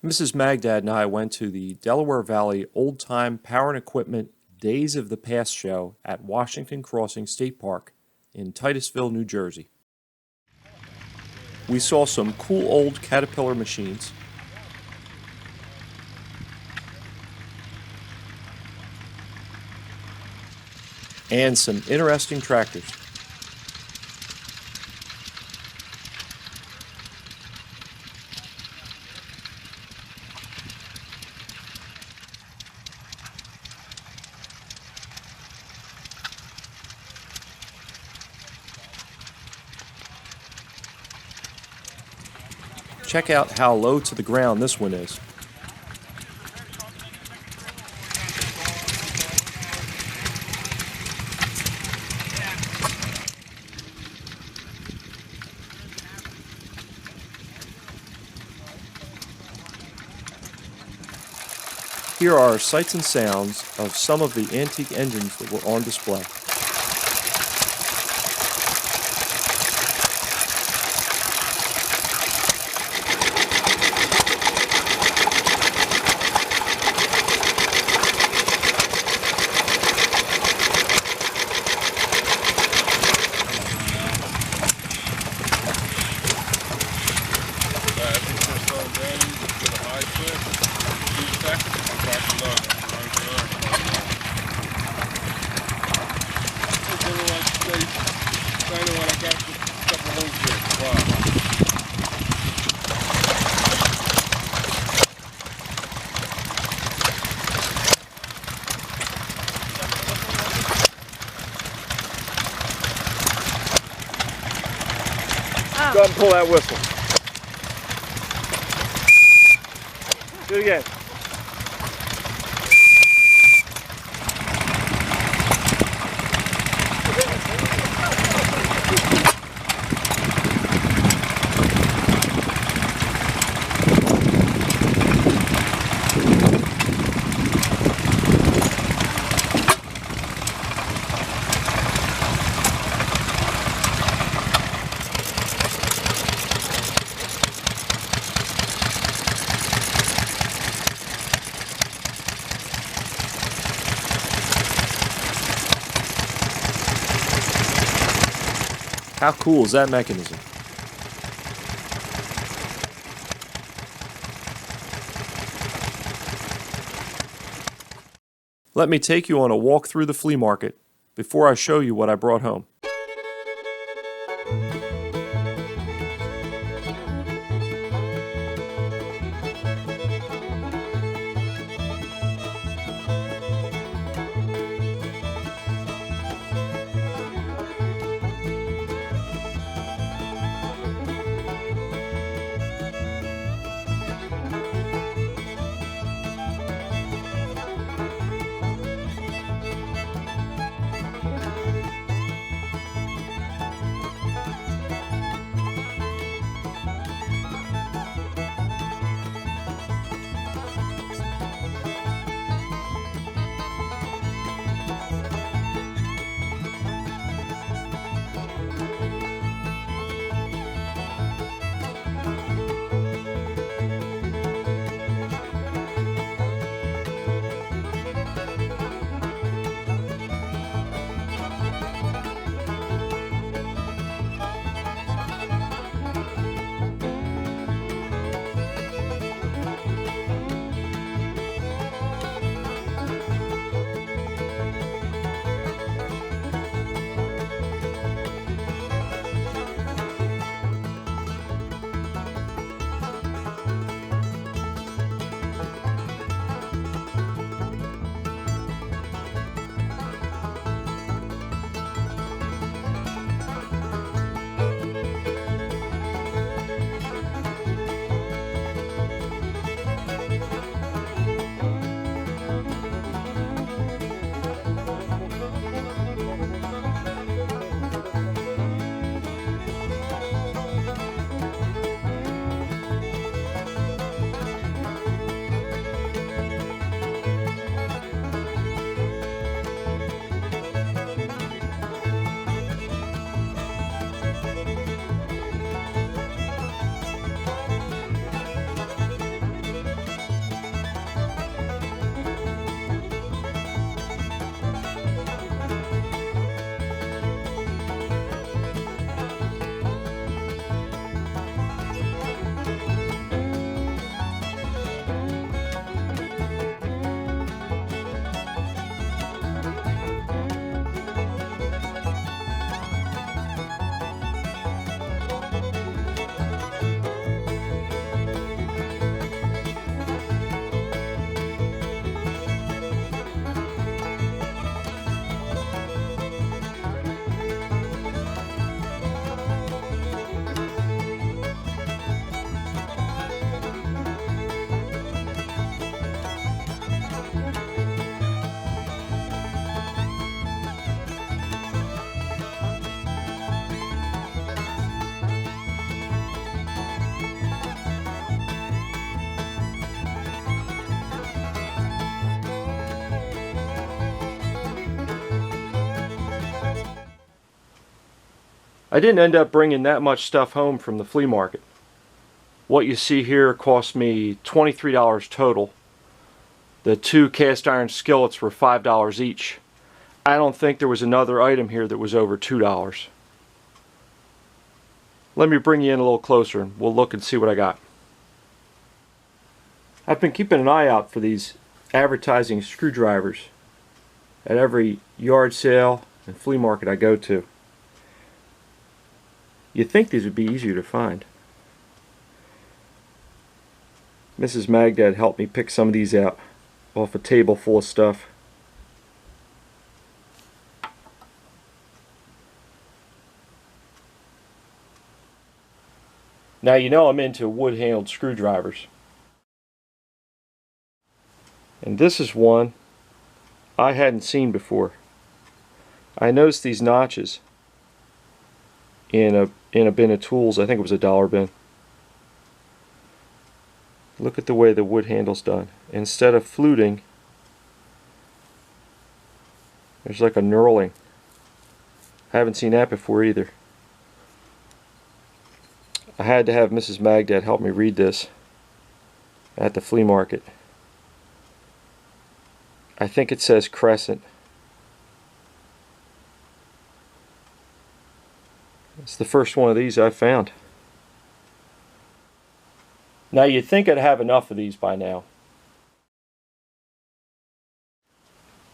Mrs. Magdad and I went to the Delaware Valley Old Time Power and Equipment Days of the Past show at Washington Crossing State Park in Titusville, New Jersey. We saw some cool old Caterpillar machines, and some interesting tractors. Check out how low to the ground this one is. Here are sights and sounds of some of the antique engines that were on display. Go ahead and pull that whistle. Do it again. How cool is that mechanism? Let me take you on a walk through the flea market before I show you what I brought home. I didn't end up bringing that much stuff home from the flea market. What you see here cost me $23 total. The 2 cast iron skillets were $5 each. I don't think there was another item here that was over $2. Let me bring you in a little closer and we'll look and see what I got. I've been keeping an eye out for these advertising screwdrivers at every yard sale and flea market I go to. You'd think these would be easier to find. Mrs. Magdad helped me pick some of these out off a table full of stuff. Now you know I'm into wood-handled screwdrivers. And this is one I hadn't seen before. I noticed these notches in a bin of tools. I think it was a $1 bin. Look at the way the wood handle's done. Instead of fluting, there's like a knurling. I haven't seen that before either. I had to have Mrs. Magdad help me read this at the flea market. I think it says crescent. It's the first one of these I've found. Now you'd think I'd have enough of these by now.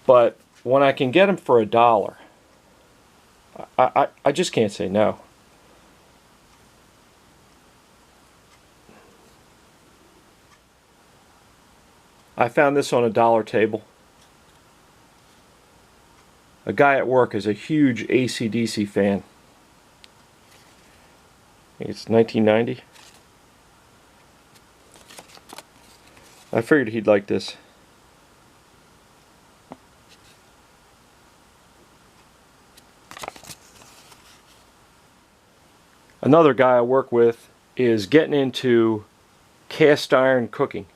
But when I can get them for $1, I just can't say no. I found this on a dollar table. A guy at work is a huge AC/DC fan. I think it's 1990. I figured he'd like this. Another guy I work with is getting into cast iron cooking.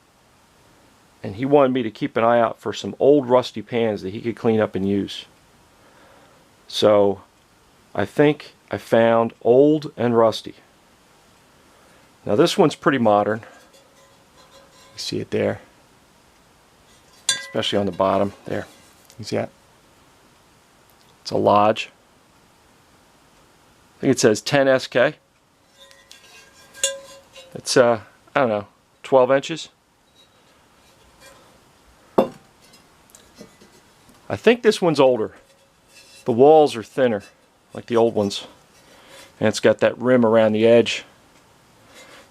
And he wanted me to keep an eye out for some old rusty pans that he could clean up and use. So I think I found old and rusty. Now this one's pretty modern. You see it there, especially on the bottom there. You see that? It's a Lodge. I think it says 10 SK. It's I don't know, 12 inches. I think this one's older. The walls are thinner, like the old ones. And it's got that rim around the edge.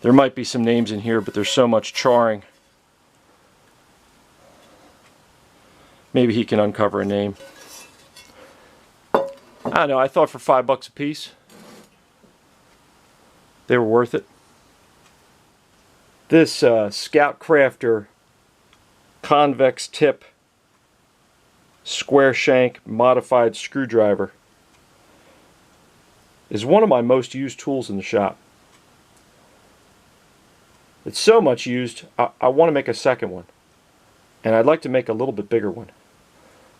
There might be some names in here, but there's so much charring. Maybe he can uncover a name. I don't know, I thought for $5 a piece, they were worth it. This Scout Crafter convex tip square shank modified screwdriver is one of my most used tools in the shop. It's so much used, I want to make a second one. And I'd like to make a little bit bigger one.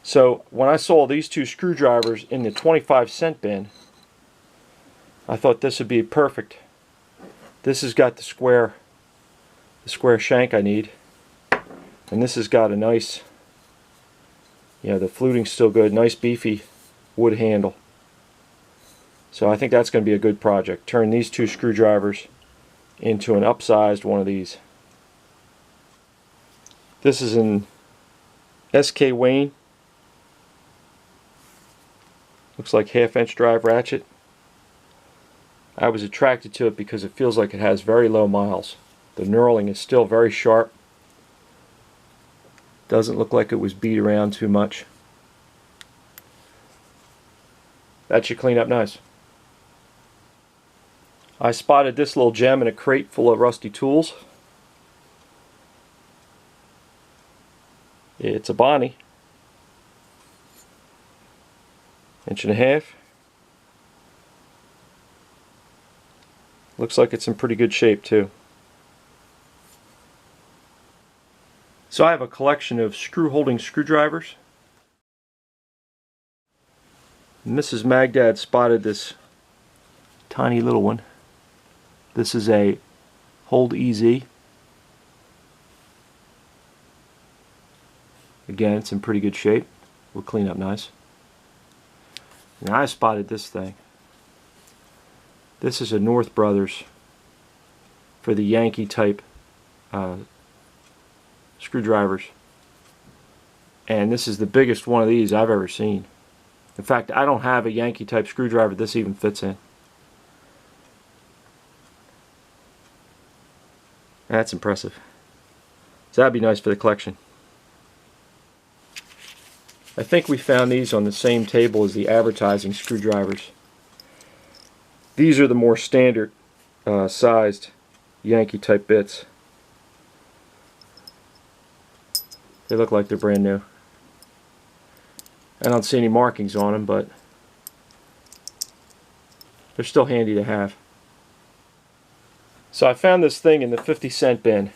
So when I saw these 2 screwdrivers in the 25-cent bin, I thought this would be perfect. This has got the square shank I need. And this has got a nice, the fluting's still good, nice beefy wood handle. So I think that's going to be a good project. Turn these 2 screwdrivers into an upsized one of these. This is an SK Wayne. Looks like 1/2-inch drive ratchet. I was attracted to it because it feels like it has very low miles. The knurling is still very sharp. Doesn't look like it was beat around too much. That should clean up nice. I spotted this little gem in a crate full of rusty tools. It's a Bonnie. 1.5 inches. Looks like it's in pretty good shape too. So I have a collection of screw holding screwdrivers. Mrs. Magdad spotted this tiny little one. This is a Hold Easy. Again, it's in pretty good shape. Will clean up nice. Now I spotted this thing. This is a North Brothers for the Yankee type screwdrivers. And this is the biggest one of these I've ever seen. In fact, I don't have a Yankee type screwdriver this even fits in. That's impressive. So that'd be nice for the collection. I think we found these on the same table as the advertising screwdrivers. These are the more standard sized Yankee type bits. They look like they're brand new. I don't see any markings on them, but they're still handy to have. So I found this thing in the 50-cent bin.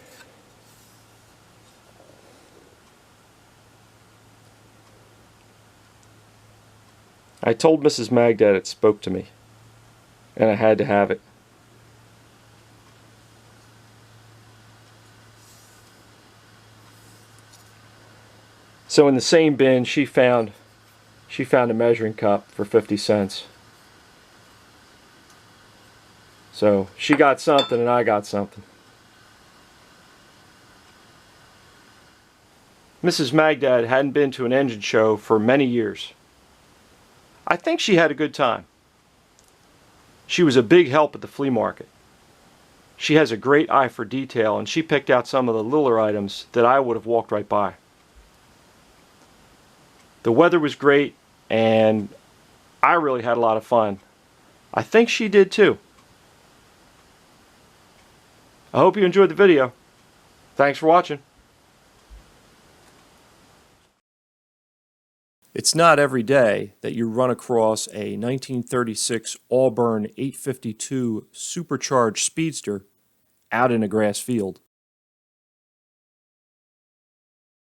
I told Mrs. Magdad it spoke to me, and I had to have it. So in the same bin, she found a measuring cup for 50 cents. So she got something and I got something. Mrs. Magdad hadn't been to an engine show for many years. I think she had a good time. She was a big help at the flea market. She has a great eye for detail, and she picked out some of the littler items that I would have walked right by. The weather was great, and I really had a lot of fun. I think she did too. I hope you enjoyed the video. Thanks for watching. It's not every day that you run across a 1936 Auburn 852 supercharged speedster out in a grass field.